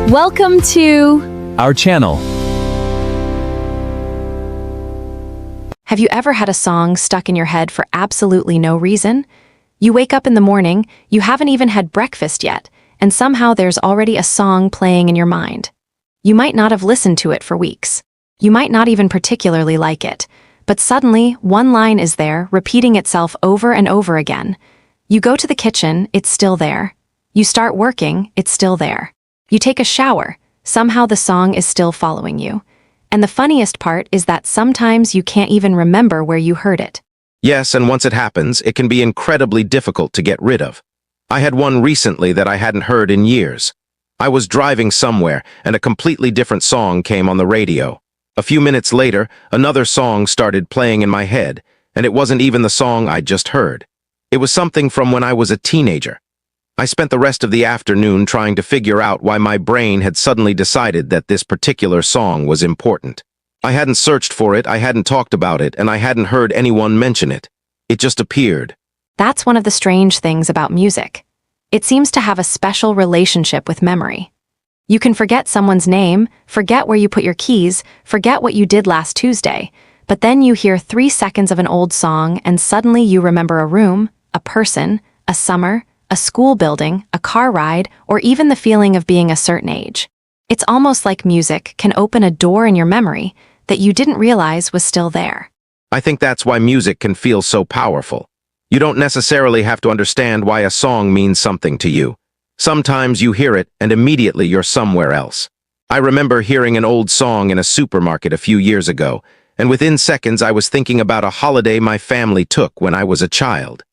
Welcome to our channel. Have you ever had a song stuck in your head for absolutely no reason? You wake up in the morning, you haven't even had breakfast yet, and somehow there's already a song playing in your mind. You might not have listened to it for weeks. You might not even particularly like it, but suddenly one line is there, repeating itself over and over again. You go to the kitchen, it's still there. You start working, it's still there. You take a shower, somehow the song is still following you. And the funniest part is that sometimes you can't even remember where you heard it. Yes, and once it happens, it can be incredibly difficult to get rid of. I had one recently that I hadn't heard in years. I was driving somewhere, and a completely different song came on the radio. A few minutes later, another song started playing in my head, and it wasn't even the song I'd just heard. It was something from when I was a teenager. I spent the rest of the afternoon trying to figure out why my brain had suddenly decided that this particular song was important. I hadn't searched for it, I hadn't talked about it, and I hadn't heard anyone mention it. It just appeared. That's one of the strange things about music. It seems to have a special relationship with memory. You can forget someone's name, forget where you put your keys, forget what you did last Tuesday, but then you hear 3 seconds of an old song and suddenly you remember a room, a person, a summer, a school building, a car ride, or even the feeling of being a certain age. It's almost like music can open a door in your memory that you didn't realize was still there. I think that's why music can feel so powerful. You don't necessarily have to understand why a song means something to you. Sometimes you hear it and immediately you're somewhere else. I remember hearing an old song in a supermarket a few years ago, and within seconds I was thinking about a holiday my family took when I was a child.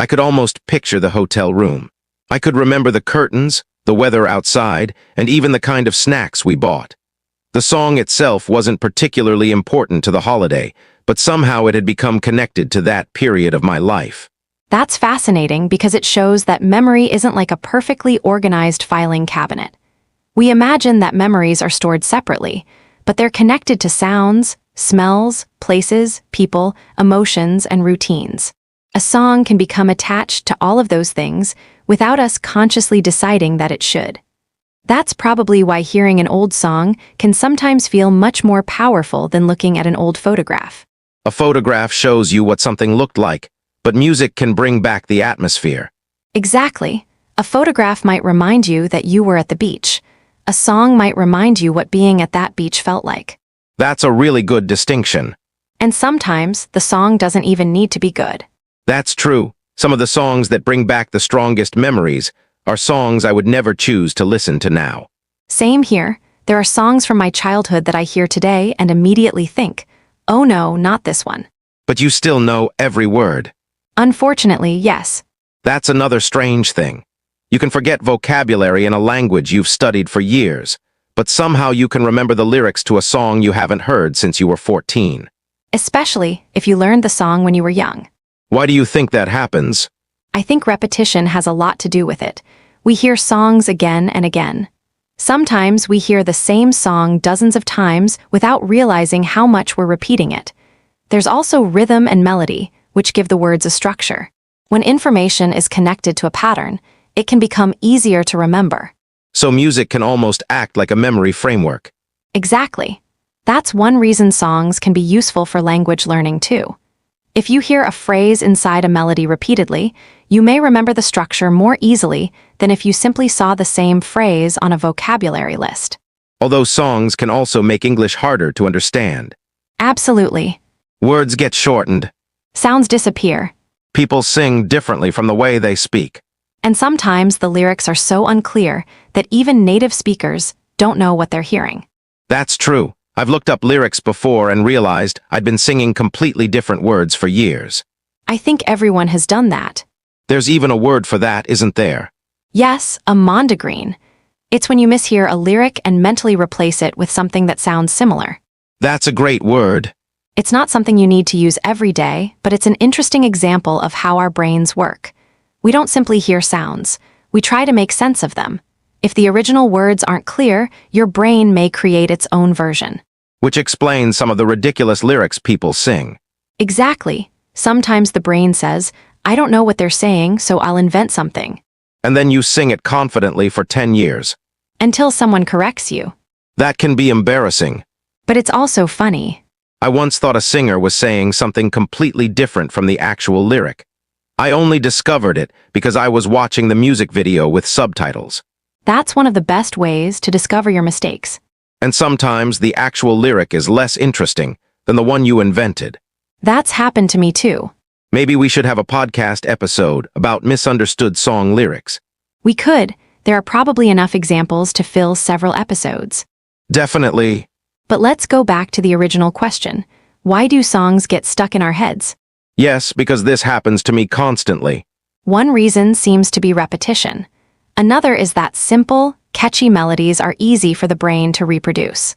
I could almost picture the hotel room. I could remember the curtains, the weather outside, and even the kind of snacks we bought. The song itself wasn't particularly important to the holiday, but somehow it had become connected to that period of my life. That's fascinating because it shows that memory isn't like a perfectly organized filing cabinet. We imagine that memories are stored separately, but they're connected to sounds, smells, places, people, emotions, and routines. A song can become attached to all of those things without us consciously deciding that it should. That's probably why hearing an old song can sometimes feel much more powerful than looking at an old photograph. A photograph shows you what something looked like, but music can bring back the atmosphere. Exactly. A photograph might remind you that you were at the beach. A song might remind you what being at that beach felt like. That's a really good distinction. And sometimes the song doesn't even need to be good. That's true. Some of the songs that bring back the strongest memories are songs I would never choose to listen to now. Same here. There are songs from my childhood that I hear today and immediately think, oh no, not this one. But you still know every word. Unfortunately, yes. That's another strange thing. You can forget vocabulary in a language you've studied for years, but somehow you can remember the lyrics to a song you haven't heard since you were 14. Especially if you learned the song when you were young. Why do you think that happens? I think repetition has a lot to do with it. We hear songs again and again. Sometimes we hear the same song dozens of times without realizing how much we're repeating it. There's also rhythm and melody, which give the words a structure. When information is connected to a pattern, it can become easier to remember. So music can almost act like a memory framework. Exactly. That's one reason songs can be useful for language learning too. If you hear a phrase inside a melody repeatedly, you may remember the structure more easily than if you simply saw the same phrase on a vocabulary list. Although songs can also make English harder to understand. Absolutely. Words get shortened. Sounds disappear. People sing differently from the way they speak. And sometimes the lyrics are so unclear that even native speakers don't know what they're hearing. That's true. I've looked up lyrics before and realized I'd been singing completely different words for years. I think everyone has done that. There's even a word for that, isn't there? Yes, a mondegreen. It's when you mishear a lyric and mentally replace it with something that sounds similar. That's a great word. It's not something you need to use every day, but it's an interesting example of how our brains work. We don't simply hear sounds. We try to make sense of them. If the original words aren't clear, your brain may create its own version. Which explains some of the ridiculous lyrics people sing. Exactly. Sometimes the brain says, I don't know what they're saying, so I'll invent something. And then you sing it confidently for 10 years. until someone corrects you. That can be embarrassing. But it's also funny. I once thought a singer was saying something completely different from the actual lyric. I only discovered it because I was watching the music video with subtitles. That's one of the best ways to discover your mistakes. And sometimes the actual lyric is less interesting than the one you invented. That's happened to me too. Maybe we should have a podcast episode about misunderstood song lyrics. We could. There are probably enough examples to fill several episodes. Definitely. But let's go back to the original question. Why do songs get stuck in our heads? Yes, because this happens to me constantly. One reason seems to be repetition. Another is that simple, catchy melodies are easy for the brain to reproduce.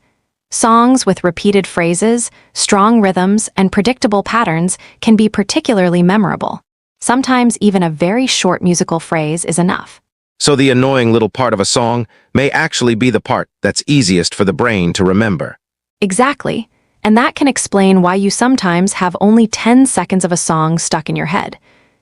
Songs with repeated phrases, strong rhythms, and predictable patterns can be particularly memorable. Sometimes even a very short musical phrase is enough. So the annoying little part of a song may actually be the part that's easiest for the brain to remember. Exactly. And that can explain why you sometimes have only 10 seconds of a song stuck in your head.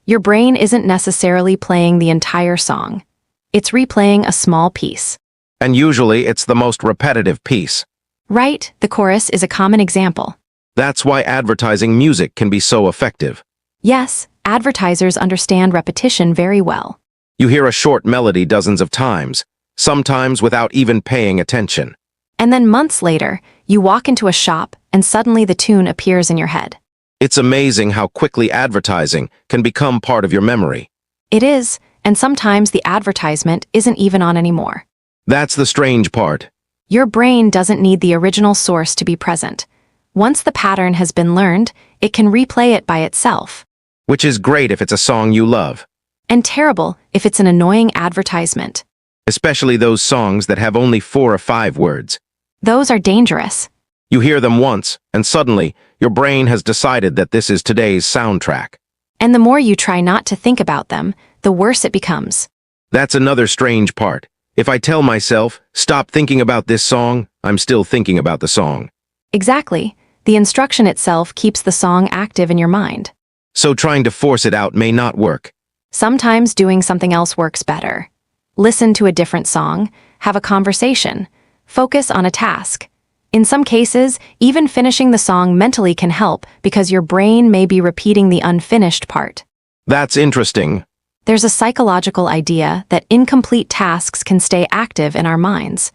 Your brain isn't necessarily playing the entire song. It's replaying a small piece. And usually it's the most repetitive piece. Right, the chorus is a common example. That's why advertising music can be so effective. Yes, advertisers understand repetition very well. You hear a short melody dozens of times, sometimes without even paying attention. And then months later, you walk into a shop and suddenly the tune appears in your head. It's amazing how quickly advertising can become part of your memory. It is, and sometimes the advertisement isn't even on anymore. That's the strange part. Your brain doesn't need the original source to be present. Once the pattern has been learned, it can replay it by itself. Which is great if it's a song you love. And terrible if it's an annoying advertisement. Especially those songs that have only 4 or 5 words. Those are dangerous. You hear them once, and suddenly, your brain has decided that this is today's soundtrack. And the more you try not to think about them, the worse it becomes. That's another strange part. If I tell myself, stop thinking about this song, I'm still thinking about the song. Exactly. The instruction itself keeps the song active in your mind. So trying to force it out may not work. Sometimes doing something else works better. Listen to a different song, have a conversation, focus on a task. In some cases, even finishing the song mentally can help because your brain may be repeating the unfinished part. That's interesting. There's a psychological idea that incomplete tasks can stay active in our minds.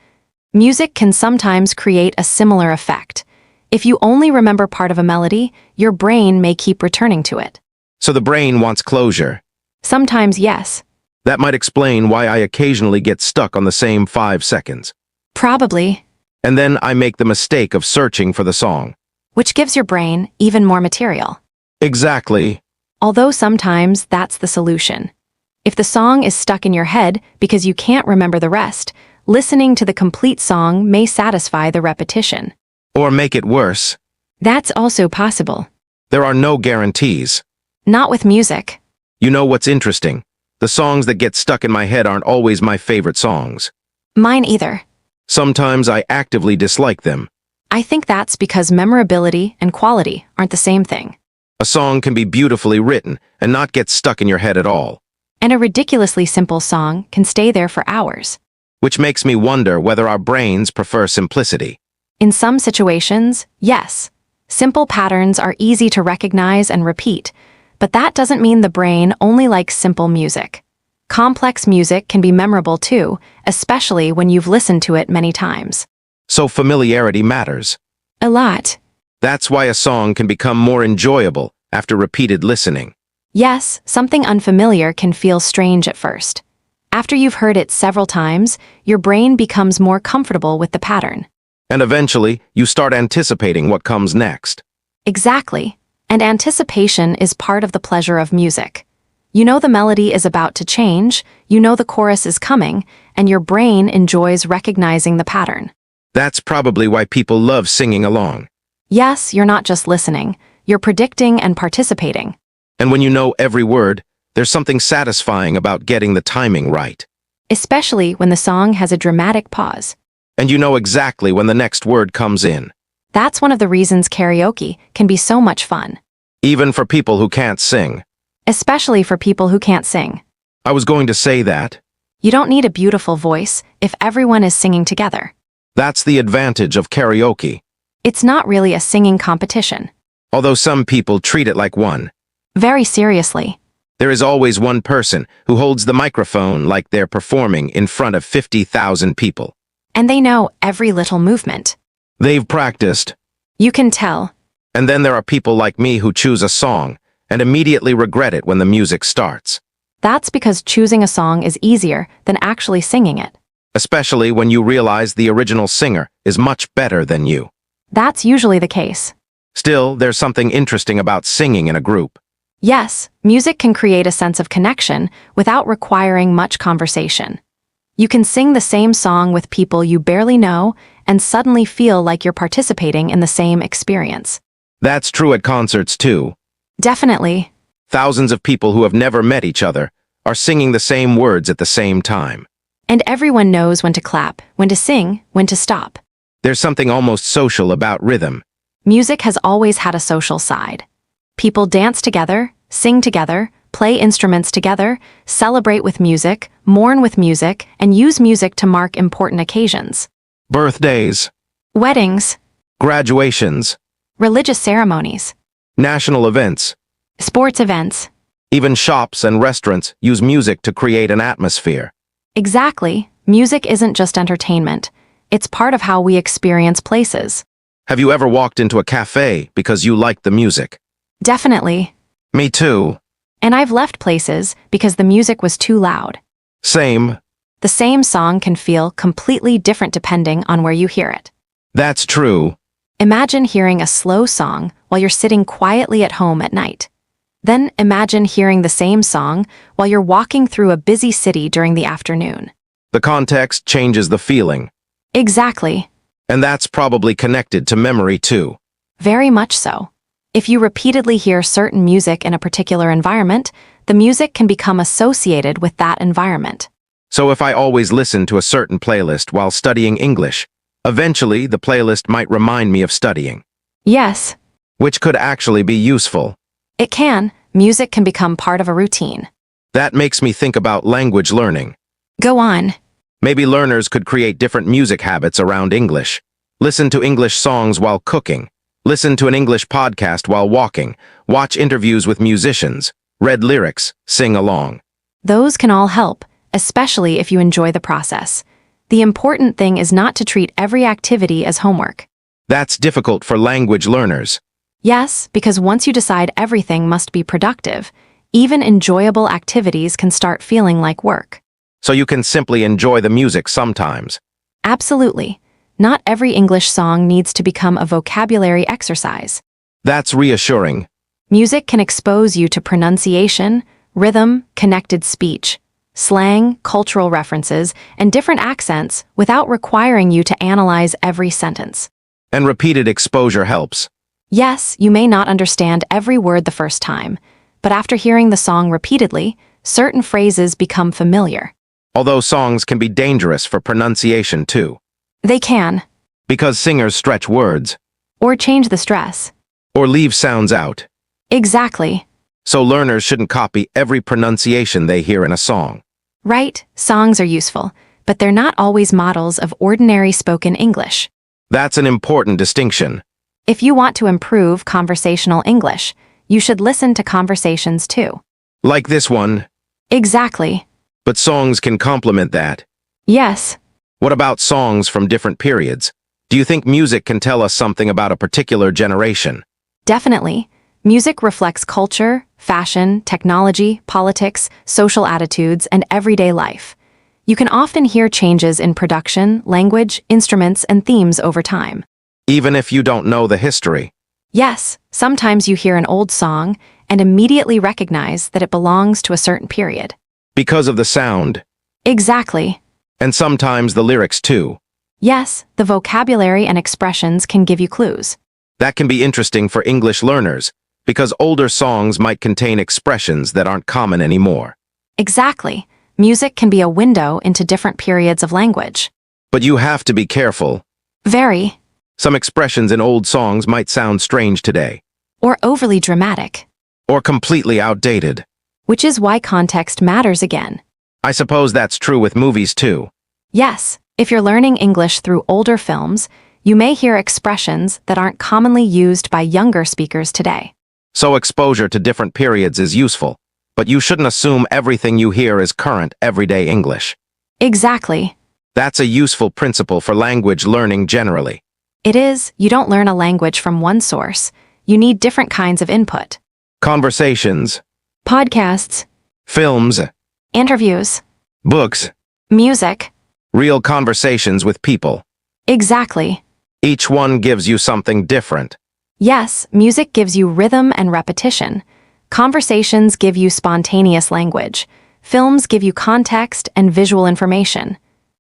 Music can sometimes create a similar effect. If you only remember part of a melody, your brain may keep returning to it. So the brain wants closure. Sometimes, yes. That might explain why I occasionally get stuck on the same 5 seconds. Probably. And then I make the mistake of searching for the song. Which gives your brain even more material. Exactly. Although sometimes that's the solution. If the song is stuck in your head because you can't remember the rest, listening to the complete song may satisfy the repetition. Or make it worse. That's also possible. There are no guarantees. Not with music. You know what's interesting? The songs that get stuck in my head aren't always my favorite songs. Mine either. Sometimes I actively dislike them. I think that's because memorability and quality aren't the same thing. A song can be beautifully written and not get stuck in your head at all. And a ridiculously simple song can stay there for hours. Which makes me wonder whether our brains prefer simplicity. In some situations, yes. Simple patterns are easy to recognize and repeat, but that doesn't mean the brain only likes simple music. Complex music can be memorable too, especially when you've listened to it many times. So familiarity matters. A lot. That's why a song can become more enjoyable after repeated listening. Yes, something unfamiliar can feel strange at first. After you've heard it several times, your brain becomes more comfortable with the pattern. And eventually, you start anticipating what comes next. Exactly. And anticipation is part of the pleasure of music. You know the melody is about to change, you know the chorus is coming, and your brain enjoys recognizing the pattern. That's probably why people love singing along. Yes, you're not just listening, you're predicting and participating. And when you know every word, there's something satisfying about getting the timing right. Especially when the song has a dramatic pause. And you know exactly when the next word comes in. That's one of the reasons karaoke can be so much fun. Even for people who can't sing. Especially for people who can't sing. I was going to say that. You don't need a beautiful voice if everyone is singing together. That's the advantage of karaoke. It's not really a singing competition. Although some people treat it like one. Very seriously. There is always one person who holds the microphone like they're performing in front of 50,000 people. And they know every little movement. They've practiced. You can tell. And then there are people like me who choose a song and immediately regret it when the music starts. That's because choosing a song is easier than actually singing it. Especially when you realize the original singer is much better than you. That's usually the case. Still, there's something interesting about singing in a group. Yes, music can create a sense of connection without requiring much conversation. You can sing the same song with people you barely know and suddenly feel like you're participating in the same experience. That's true at concerts too. Definitely. Thousands of people who have never met each other are singing the same words at the same time. And everyone knows when to clap, when to sing, when to stop. There's something almost social about rhythm. Music has always had a social side. People dance together, sing together, play instruments together, celebrate with music, mourn with music, and use music to mark important occasions. Birthdays, Weddings, graduations, religious ceremonies, national events, sports events. even shops and restaurants use music to create an atmosphere. Exactly. Music isn't just entertainment. It's part of how we experience places. Have you ever walked into a cafe because you liked the music? Definitely. Me too. And I've left places because the music was too loud. Same. The same song can feel completely different depending on where you hear it. That's true. Imagine hearing a slow song while you're sitting quietly at home at night. Then imagine hearing the same song while you're walking through a busy city during the afternoon. The context changes the feeling. Exactly. And that's probably connected to memory too. Very much so. If you repeatedly hear certain music in a particular environment, the music can become associated with that environment. So if I always listen to a certain playlist while studying English, eventually the playlist might remind me of studying, Yes, which could actually be useful. it can. Music can become part of a routine. That makes me think about language learning. Go on. Maybe learners could create different music habits around English. Listen to English songs while cooking. Listen to an English podcast while walking. Watch interviews with musicians. Read lyrics. Sing along. Those can all help, especially if you enjoy the process. The important thing is not to treat every activity as homework. That's difficult for language learners. Yes, because once you decide everything must be productive, even enjoyable activities can start feeling like work. So you can simply enjoy the music sometimes. Absolutely. Not every English song needs to become a vocabulary exercise. That's reassuring. Music can expose you to pronunciation, rhythm, connected speech, slang, cultural references, and different accents without requiring you to analyze every sentence. And repeated exposure helps. Yes, you may not understand every word the first time, but after hearing the song repeatedly, certain phrases become familiar. Although songs can be dangerous for pronunciation too. They can. Because singers stretch words. Or change the stress. Or leave sounds out. Exactly. So learners shouldn't copy every pronunciation they hear in a song. Right, songs are useful, but they're not always models of ordinary spoken English. That's an important distinction. If you want to improve conversational English, you should listen to conversations too. Like this one. Exactly. But songs can complement that. Yes. What about songs from different periods? Do you think music can tell us something about a particular generation? Definitely. Music reflects culture, fashion, technology, politics, social attitudes, and everyday life. You can often hear changes in production, language, instruments, and themes over time. Even if you don't know the history. Yes, sometimes you hear an old song and immediately recognize that it belongs to a certain period. Because of the sound. Exactly. And sometimes the lyrics too. Yes, the vocabulary and expressions can give you clues. That can be interesting for English learners, because older songs might contain expressions that aren't common anymore. Exactly. Music can be a window into different periods of language. But you have to be careful. Very. Some expressions in old songs might sound strange today. Or overly dramatic. Or completely outdated. Which is why context matters again. I suppose that's true with movies too. Yes, if you're learning English through older films, you may hear expressions that aren't commonly used by younger speakers today. So exposure to different periods is useful, but you shouldn't assume everything you hear is current, everyday English. Exactly. That's a useful principle for language learning generally. It is, you don't learn a language from one source. You need different kinds of input. Conversations, Podcasts, films, interviews, books, music. real conversations with people. Exactly. Each one gives you something different. Yes, music gives you rhythm and repetition. Conversations give you spontaneous language. Films give you context and visual information.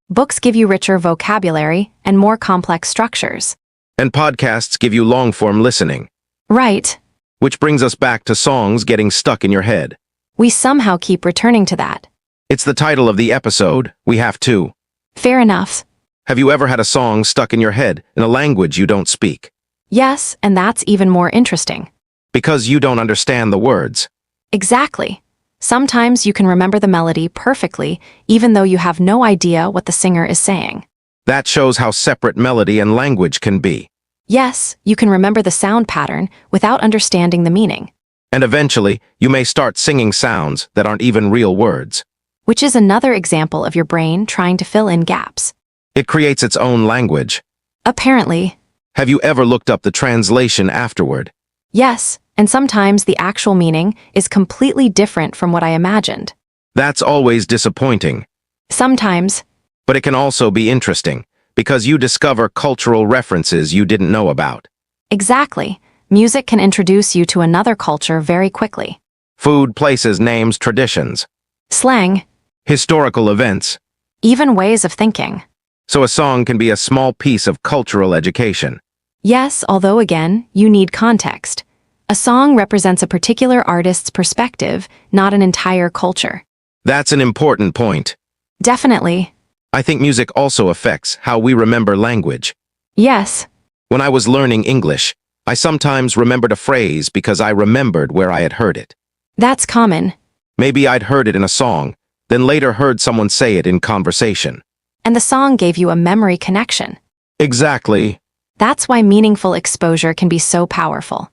Books give you richer vocabulary and more complex structures. And podcasts give you long-form listening. Right. Which brings us back to songs getting stuck in your head. We somehow keep returning to that. It's the title of the episode, We Have To. Fair enough. Have you ever had a song stuck in your head in a language you don't speak? Yes, and that's even more interesting. Because you don't understand the words. Exactly. Sometimes you can remember the melody perfectly, even though you have no idea what the singer is saying. That shows how separate melody and language can be. Yes, you can remember the sound pattern without understanding the meaning. And eventually, you may start singing sounds that aren't even real words. Which is another example of your brain trying to fill in gaps. It creates its own language. Apparently. Have you ever looked up the translation afterward? Yes, and sometimes the actual meaning is completely different from what I imagined. That's always disappointing. Sometimes. But it can also be interesting, because you discover cultural references you didn't know about. Exactly. Music can introduce you to another culture very quickly. Food, places, names, traditions. Slang. Historical events. Even ways of thinking. So a song can be a small piece of cultural education. Yes, although again, you need context. A song represents a particular artist's perspective, not an entire culture. That's an important point. Definitely. I think music also affects how we remember language. Yes. When I was learning English, I sometimes remembered a phrase because I remembered where I had heard it. That's common. Maybe I'd heard it in a song, then later heard someone say it in conversation. And the song gave you a memory connection. Exactly. That's why meaningful exposure can be so powerful.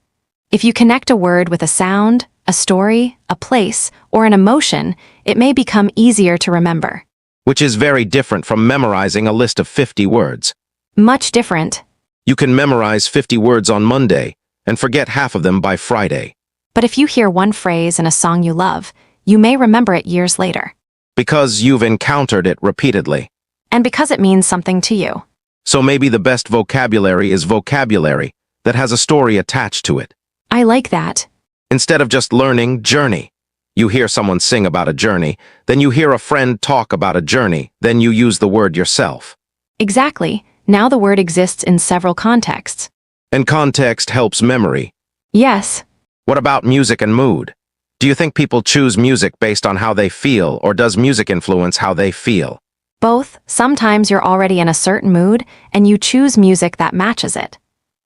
If you connect a word with a sound, a story, a place, or an emotion, it may become easier to remember. Which is very different from memorizing a list of 50 words. Much different. You can memorize 50 words on Monday and forget half of them by Friday. But if you hear one phrase in a song you love, you may remember it years later. Because you've encountered it repeatedly. And because it means something to you. So maybe the best vocabulary is vocabulary that has a story attached to it. I like that. Instead of just learning journey. You hear someone sing about a journey, then you hear a friend talk about a journey, then you use the word yourself. Exactly. Now the word exists in several contexts. And context helps memory. Yes. What about music and mood? Do you think people choose music based on how they feel, or does music influence how they feel? Both. Sometimes you're already in a certain mood, and you choose music that matches it.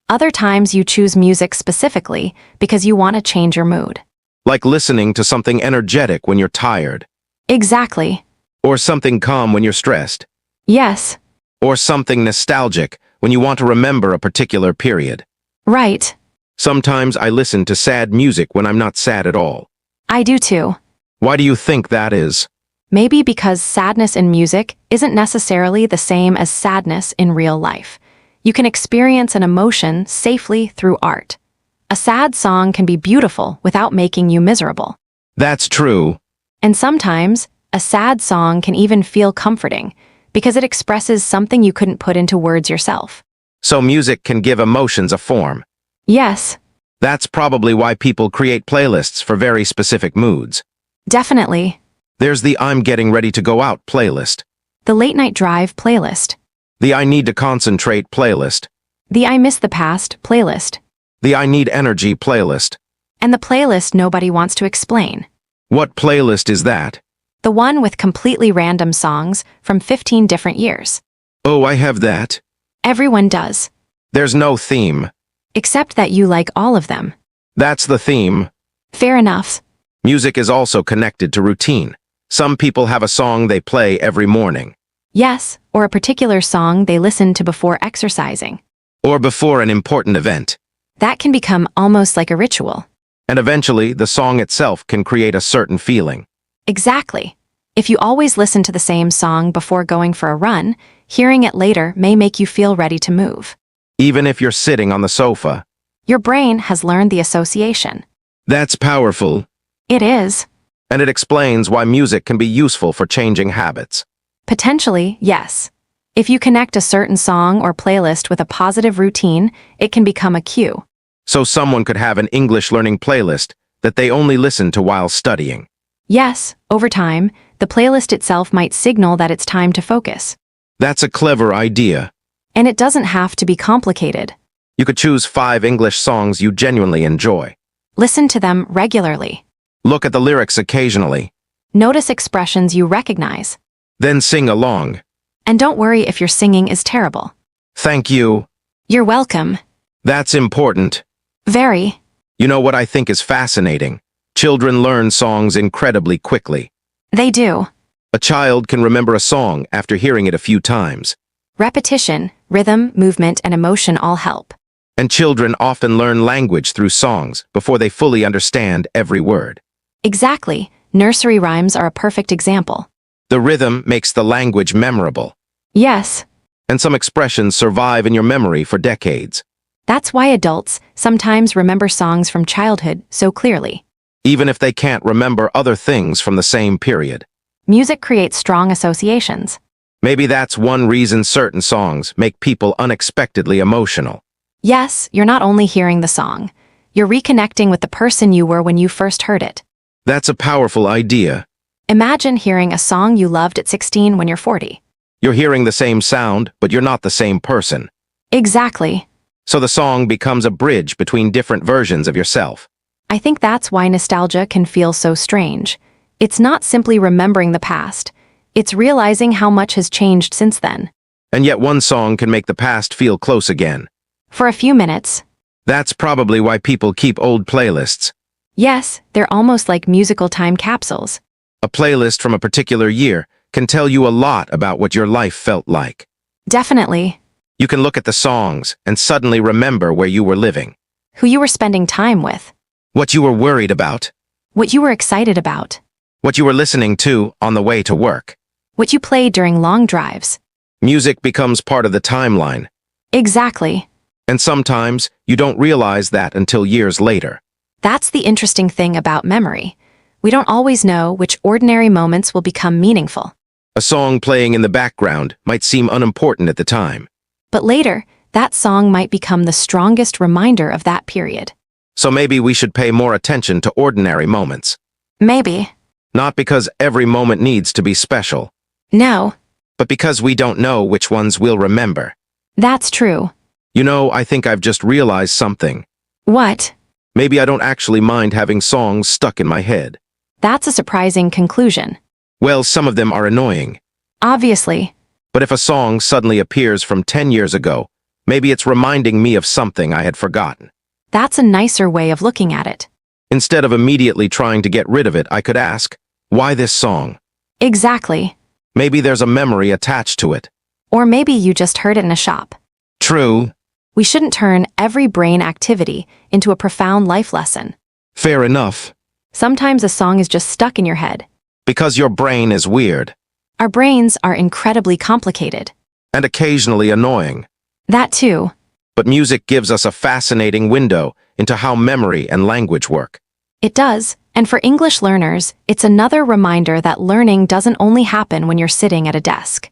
Other times you choose music specifically because you want to change your mood. Like listening to something energetic when you're tired. Exactly. Or something calm when you're stressed. Yes. Or something nostalgic when you want to remember a particular period. Right. Sometimes I listen to sad music when I'm not sad at all. I do too. Why do you think that is? Maybe because sadness in music isn't necessarily the same as sadness in real life. You can experience an emotion safely through art. A sad song can be beautiful without making you miserable. That's true. And sometimes, a sad song can even feel comforting because it expresses something you couldn't put into words yourself. So music can give emotions a form. Yes. That's probably why people create playlists for very specific moods. Definitely. There's the I'm getting ready to go out playlist. The late night drive playlist. The I need to concentrate playlist. The I miss the past playlist. The I need energy playlist. And the playlist nobody wants to explain. What playlist is that? The one with completely random songs from 15 different years. Oh, I have that. Everyone does. There's no theme. Except that you like all of them. That's the theme. Fair enough. Music is also connected to routine. Some people have a song they play every morning, Yes, or a particular song they listen to before exercising. or before an important event. That can become almost like a ritual. And eventually, the song itself can create a certain feeling. Exactly. If you always listen to the same song before going for a run, hearing it later may make you feel ready to move. Even if you're sitting on the sofa. Your brain has learned the association. That's powerful. It is. And it explains why music can be useful for changing habits. Potentially, yes. If you connect a certain song or playlist with a positive routine, it can become a cue. So someone could have an English learning playlist that they only listen to while studying. Yes, over time, the playlist itself might signal that it's time to focus. That's a clever idea. And it doesn't have to be complicated. You could choose 5 English songs you genuinely enjoy. Listen to them regularly. Look at the lyrics occasionally. Notice expressions you recognize. Then sing along. And don't worry if your singing is terrible. Thank you. You're welcome. That's important. Very. You know what I think is fascinating? Children learn songs incredibly quickly. They do. A child can remember a song after hearing it a few times. Repetition, rhythm, movement, and emotion all help. And children often learn language through songs before they fully understand every word. Exactly. Nursery rhymes are a perfect example. The rhythm makes the language memorable. Yes. And some expressions survive in your memory for decades. That's why adults sometimes remember songs from childhood so clearly. Even if they can't remember other things from the same period. Music creates strong associations. Maybe that's one reason certain songs make people unexpectedly emotional. Yes, you're not only hearing the song. You're reconnecting with the person you were when you first heard it. That's a powerful idea. Imagine hearing a song you loved at 16 when you're 40. You're hearing the same sound, but you're not the same person. Exactly. So the song becomes a bridge between different versions of yourself. I think that's why nostalgia can feel so strange. It's not simply remembering the past. It's realizing how much has changed since then. And yet one song can make the past feel close again. For a few minutes. That's probably why people keep old playlists. Yes, they're almost like musical time capsules. A playlist from a particular year can tell you a lot about what your life felt like. Definitely. You can look at the songs and suddenly remember where you were living, Who you were spending time with. what you were worried about, What you were excited about. what you were listening to on the way to work. What you played during long drives. Music becomes part of the timeline, Exactly. and sometimes you don't realize that until years later. That's the interesting thing about memory. We don't always know which ordinary moments will become meaningful. A song playing in the background might seem unimportant at the time. But later, that song might become the strongest reminder of that period. So maybe we should pay more attention to ordinary moments. Maybe. Not because every moment needs to be special, No. but because we don't know which ones we'll remember. That's true. You know, I think I've just realized something. What? Maybe I don't actually mind having songs stuck in my head. That's a surprising conclusion. Well, some of them are annoying. Obviously. But if a song suddenly appears from 10 years ago, maybe it's reminding me of something I had forgotten. That's a nicer way of looking at it. Instead of immediately trying to get rid of it, I could ask, why this song? Exactly. Maybe there's a memory attached to it. Or maybe you just heard it in a shop. True. We shouldn't turn every brain activity into a profound life lesson. Fair enough. Sometimes a song is just stuck in your head. Because your brain is weird. Our brains are incredibly complicated. And occasionally annoying. That too. But music gives us a fascinating window into how memory and language work. It does, and for English learners, it's another reminder that learning doesn't only happen when you're sitting at a desk.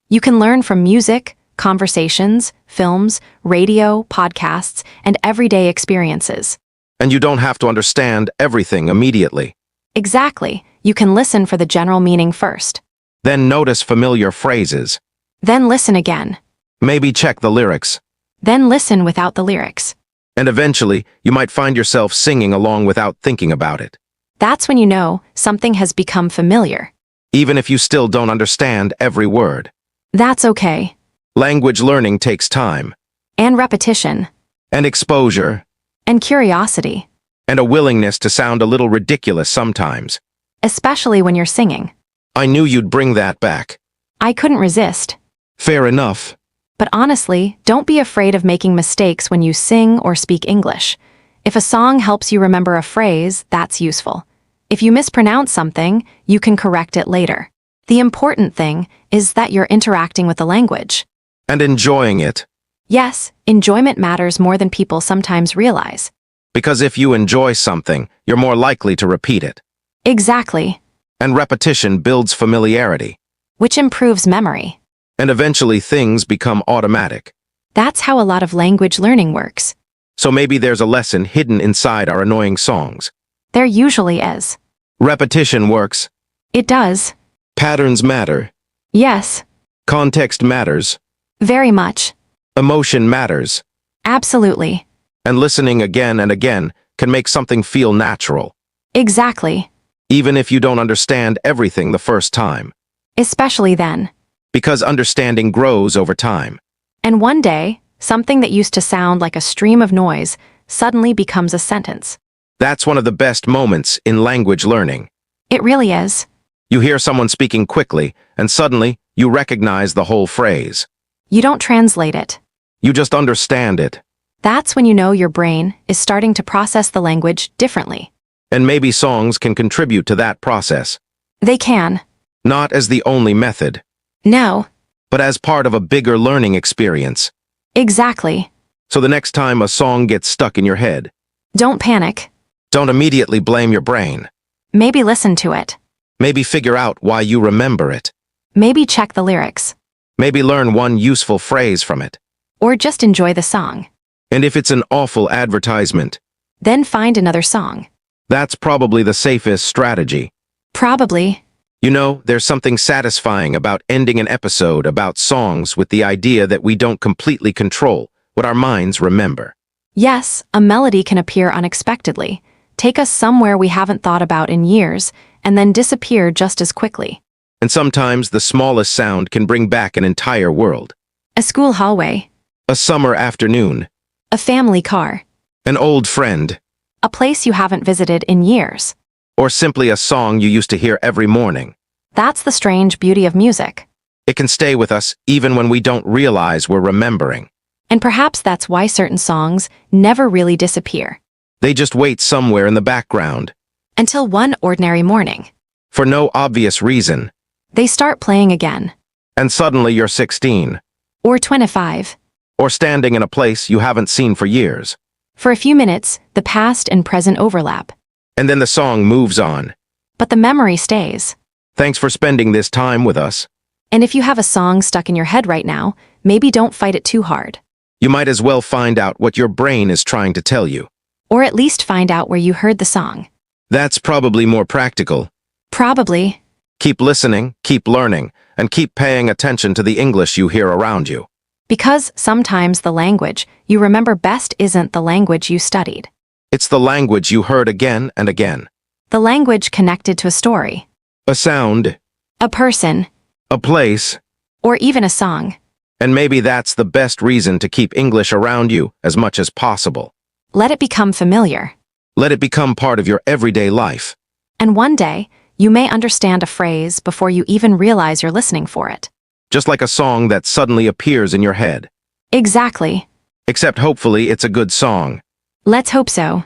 You can learn from music, conversations, films, radio, podcasts, and everyday experiences. And you don't have to understand everything immediately. Exactly. You can listen for the general meaning first. Then notice familiar phrases. Then listen again. Maybe check the lyrics. Then listen without the lyrics. And eventually, you might find yourself singing along without thinking about it. That's when you know something has become familiar. Even if you still don't understand every word. That's okay. Language learning takes time. And repetition. And exposure. And curiosity. And a willingness to sound a little ridiculous sometimes. Especially when you're singing. I knew you'd bring that back. I couldn't resist. Fair enough. But honestly, don't be afraid of making mistakes when you sing or speak English. If a song helps you remember a phrase, that's useful. If you mispronounce something, you can correct it later. The important thing is that you're interacting with the language. And enjoying it. Yes, enjoyment matters more than people sometimes realize. Because if you enjoy something, you're more likely to repeat it. Exactly. And repetition builds familiarity. Which improves memory. And eventually things become automatic. That's how a lot of language learning works. So maybe there's a lesson hidden inside our annoying songs. There usually is. Repetition works. It does. Patterns matter. Yes. Context matters. Very much. Emotion matters. Absolutely. And listening again and again can make something feel natural. Exactly. Even if you don't understand everything the first time. Especially then. Because understanding grows over time. And one day, something that used to sound like a stream of noise suddenly becomes a sentence. That's one of the best moments in language learning. It really is. You hear someone speaking quickly, and suddenly you recognize the whole phrase. You don't translate it. You just understand it. That's when you know your brain is starting to process the language differently. And maybe songs can contribute to that process. They can. Not as the only method, No. but as part of a bigger learning experience. Exactly. So the next time a song gets stuck in your head, Don't panic. don't immediately blame your brain. Maybe listen to it. Maybe figure out why you remember it. Maybe check the lyrics. Maybe learn one useful phrase from it. Or just enjoy the song. And if it's an awful advertisement, Then find another song. that's probably the safest strategy. Probably. You know, there's something satisfying about ending an episode about songs with the idea that we don't completely control what our minds remember. Yes, a melody can appear unexpectedly, take us somewhere we haven't thought about in years, and then disappear just as quickly. And sometimes the smallest sound can bring back an entire world. A school hallway. A summer afternoon. A family car. An old friend. A place you haven't visited in years. Or simply a song you used to hear every morning. That's the strange beauty of music. It can stay with us even when we don't realize we're remembering. And perhaps that's why certain songs never really disappear. They just wait somewhere in the background. Until one ordinary morning, For no obvious reason. they start playing again. And suddenly you're 16. Or 25. Or standing in a place you haven't seen for years. For a few minutes, the past and present overlap. And then the song moves on. But the memory stays. Thanks for spending this time with us. And if you have a song stuck in your head right now, maybe don't fight it too hard. You might as well find out what your brain is trying to tell you. Or at least find out where you heard the song. That's probably more practical. Probably. Keep listening, keep learning, and keep paying attention to the English you hear around you. Because sometimes the language you remember best isn't the language you studied. It's the language you heard again and again. The language connected to a story. A sound, A person. a place, Or even a song. and maybe that's the best reason to keep English around you as much as possible. Let it become familiar. Let it become part of your everyday life. And one day, you may understand a phrase before you even realize you're listening for it. Just like a song that suddenly appears in your head. Exactly. Except hopefully it's a good song. Let's hope so.